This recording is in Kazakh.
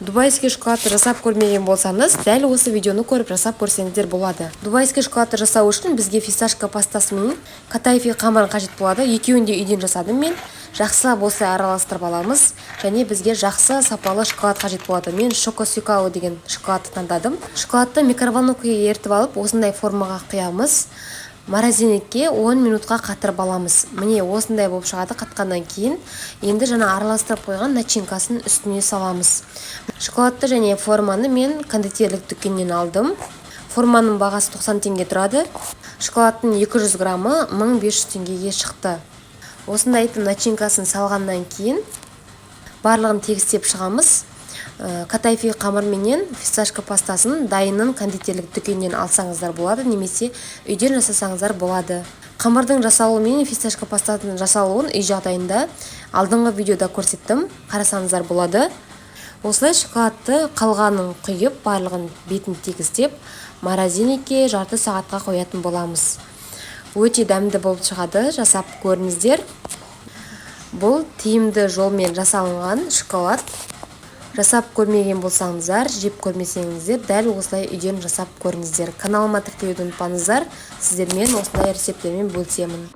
Дубайский шоколадты жасап көрмеген болсаңыз, дәл осы видеоны көріп жасап көрсеңіздер болады. Дубайский шоколадты жасау үшін бізге фисташка пастасы мен катайфи қамырын қажет болады. Екеуін де үйден жасадым мен. Жақсылап осылай араластырып аламыз, және бізге жақсы сапалы шоколад қажет болады. Мен шокосюкао деген шоколадты таңдадым. Шоколадты микроволновкаға ертіп алып, осындай формаға құямыз. Морозильникке 10 минутқа қатырып аламыз. Міне осындай болып шығады. Қатқаннан кейін енді жаңа араластырып қойған начинкасын үстіне саламыз. Шоколадты және форманы мен кондитерлік дүкеннен алдым. Форманың бағасы 90 теңге тұрады. Шоколадтың 200 граммы 1500 теңгеге шықты. Осындай начинкасын салғаннан кейін барлығын тегістеп шығамыз. Катайфи қамыр менен фисташка пастасын дайынын кондитерлік дүкеннен алсаңыздар болады, немесе үйден жасасаңыздар болады. Қамырдың жасалуы мен фисташка пастасының жасалуын үй жағдайында алдыңғы видеода көрсеттім, қарасаңыздар болады. Осылай шоколадты қалғанын құйып, барлығын бетін тегістеп, морозильникке жарты сағатқа қоятын боламыз. Өте дәмді болып шығады, жасап көріңіздер. Бұл тиімді жолмен жасалынған шоколад. Жасап көрмеген болсаңыздар, жеп көрмесеңіздер, дәл осылай үйден жасап көріңіздер. Каналыма тіркелуді ұмытпаңыздар. Сіздермен осындай рецепттермен бөлісемін.